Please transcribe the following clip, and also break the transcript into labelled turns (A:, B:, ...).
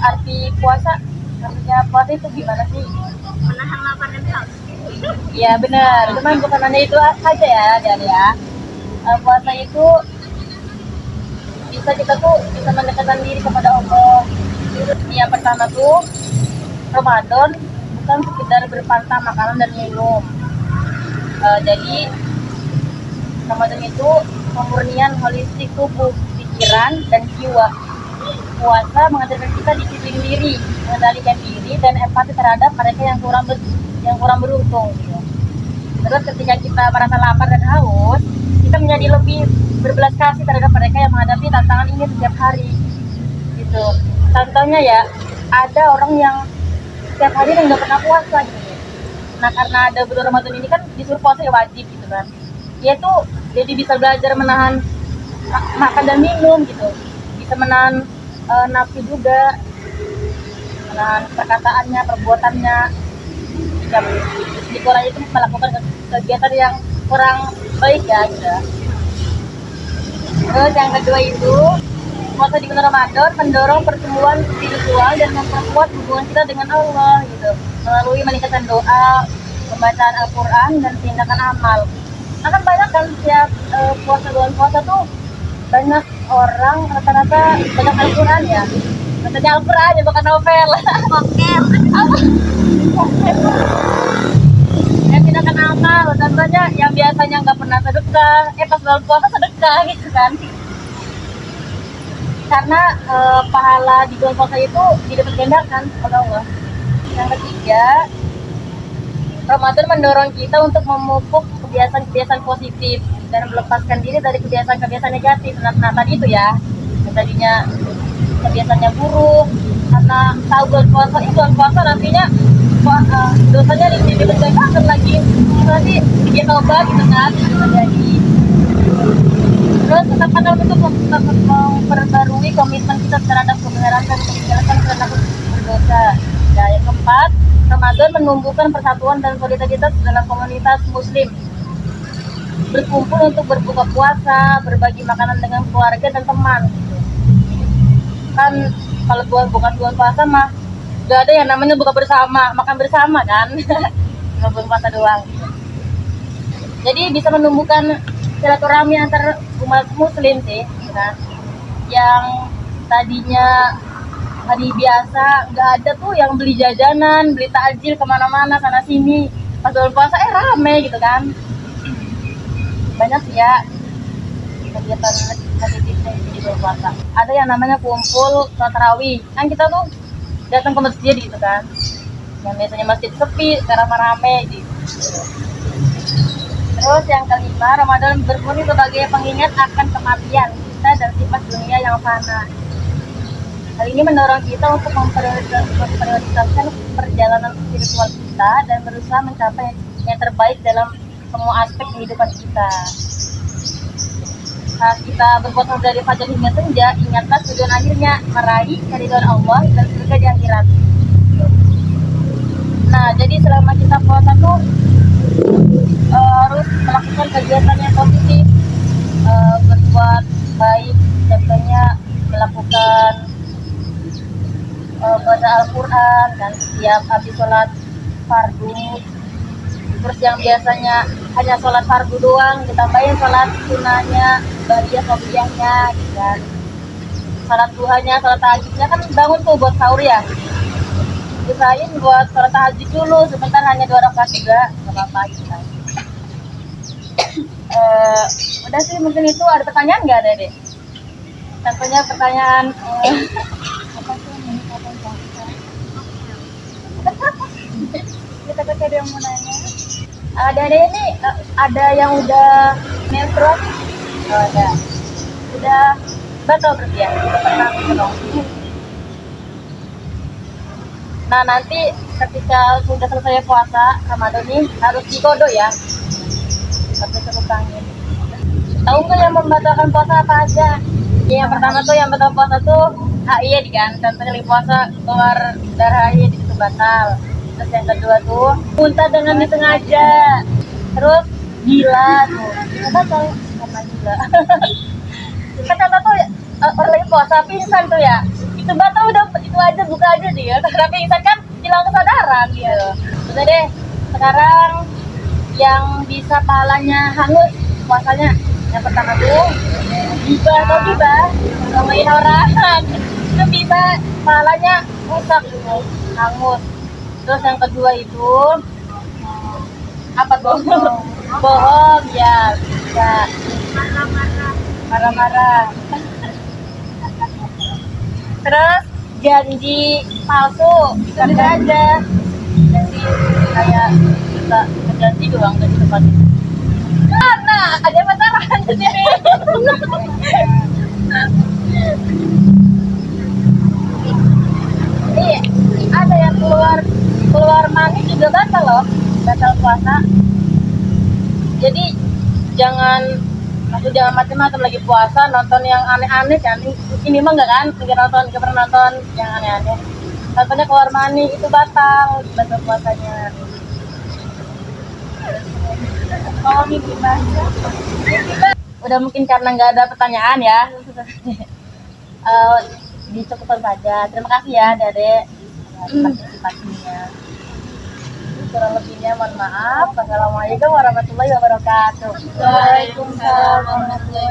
A: arti puasa, artinya puasa itu gimana sih?
B: Menahan lapar dan haus.
A: Iya benar, cuman bukan hanya itu saja ya Dan ya. Puasa itu bisa kita tuh bisa mendekatkan diri kepada Allah. Yang pertama tuh Ramadan bukan sekedar berpantang makanan dan minum. Jadi Ramadan itu pemurnian holistik tubuh, pikiran, dan jiwa. Puasa mengajarkan kita disiplin diri, mengendalikan diri, dan empati terhadap mereka yang kurang beruntung. Gitu. Terus ketika kita merasa lapar dan haus, kita menjadi lebih berbelas kasih terhadap mereka yang menghadapi tantangan ini setiap hari. Gitu. Contohnya ya, ada orang yang setiap hari yang nggak pernah puasa gitu. Nah karena ada bulan Ramadan ini kan disuruh puasa ya wajib gitu kan. Dia tuh jadi bisa belajar menahan makan dan minum gitu, bisa menahan nafsu juga, menahan perkataannya, perbuatannya. Jika dikurangi itu melakukan kegiatan yang kurang baik ya gitu. Terus yang kedua itu puasa di bulan Ramadan mendorong pertumbuhan spiritual dan memperkuat hubungan kita dengan Allah gitu, melalui meningkatkan doa, pembacaan Al-Quran, dan tindakan amal. Akan banyak kan setiap bulan puasa tuh banyak orang rata-rata banyak Al-Quran ya. Katanya Al-Quran ya bukan novel.
B: Mokel.
A: Yang tindakan amal, contohnya yang biasanya nggak pernah sedekah, pas bulan puasa sedekah gitu kan. Karena pahala di bulan puasa itu dilipat gandakan oleh Allah. Yang ketiga, Ramadan mendorong kita untuk memupuk kebiasaan-kebiasaan positif dan melepaskan diri dari kebiasaan-kebiasaan negatif. Nah tadi itu ya, yang tadinya kebiasaannya buruk, karena tahu bulan puasa nantinya dosanya dilipat gandakan lagi. Nanti dia taubat gitu kan, terjadi. Terus tetap untuk memperbarui komitmen kita terhadap kebenaran dan meninggalkan perilaku berdosa. Dan yang keempat, Ramadan menumbuhkan persatuan dan solidaritas dalam komunitas Muslim. Berkumpul untuk berbuka puasa, berbagi makanan dengan keluarga dan teman. Kan kalau bukan bulan puasa mah gak ada yang namanya buka bersama, makan bersama kan. Cuma bulan puasa doang. Jadi bisa menumbuhkan silaturahmi antar umat muslim sih, kan? Yang tadinya hari biasa nggak ada tuh yang beli jajanan, beli takjil kemana-mana sana sini. Pas bulan puasa rame gitu kan. Banyak ya kegiatan positifnya di bulan puasa. Ada yang namanya kumpul sholat tarawih. Kan kita tuh datang ke masjid gitu kan. Yang biasanya masjid sepi, sekarang rame gitu. Terus yang kelima, Ramadan berfungsi sebagai pengingat akan kematian kita dan sifat dunia yang fana. Hal ini mendorong kita untuk memprioritaskan perjalanan spiritual kita dan berusaha mencapai yang terbaik dalam semua aspek kehidupan kita. Saat kita berpuasa dari fajar hingga senja, ingatlah tujuan akhirnya meraih keridhaan Allah dan surga di akhirat. Nah, jadi selama kita puasa tuh harus melakukan kegiatan yang positif, berbuat baik, contohnya melakukan baca Al-Quran dan setiap habis sholat fardu. Terus yang biasanya hanya sholat fardu doang ditambahin sholat sunahnya, bariyah qobliyahnya gitu kan. Sholat duhanya, sholat tahajudnya kan bangun tuh buat sahur ya, usahain buat sholat tahajud dulu sebentar, hanya 2 rakaat juga nggak apa-apa gitu kan. Udah sih mungkin itu. Ada pertanyaan nggak ada deh? Contohnya pertanyaan apa sih kita ada yang mau nanya. Ada ini ada yang udah netral. Ada udah batal berarti ya, udah pernah belum? Nah nanti ketika sudah selesai puasa Ramadan ini harus dikodok ya, sampai selesai. Tahu nggak yang membatalkan puasa apa aja? Yang pertama tuh yang batal puasa tuh haid kan, contohnya lagi puasa keluar darah haid itu batal. Terus yang kedua tuh muntah dengan disengaja. Terus gila tuh, batal karena gila. Kan contoh tuh orang lagi puasa pingsan tuh ya, itu itu batal udah itu aja buka aja dia. Karena pingsan kan hilang kesadaran gitu. Udah deh, sekarang yang bisa pahalanya hangus puasanya. Yang pertama tuh gibah atau gibah ngomongin orang itu bisa pahalanya rusak hangus. Terus yang kedua itu apa tuh? Bohong ya bisa
B: Marah-marah.
A: marah-marah. Terus janji palsu itu bisa aja. Janji kayak kita berjanji doang gak ditepatin. Nah, ada yang pacaran di sini. Iya, ada yang keluar mani juga batal loh, batal puasa. Jadi jangan macam-macam lagi puasa nonton yang aneh-aneh kan. Ini mah enggak kan, nggak pernah nonton yang aneh-aneh. Nontonnya keluar mani itu batal puasanya. Kalau mimpi baca, udah mungkin karena nggak ada pertanyaan ya. Dicukupkan saja. Terima kasih ya Dede partisipasinya. Kurang lebihnya mohon maaf. Wassalamualaikum warahmatullahi wabarakatuh.
B: Waalaikumsalam warahmatullahi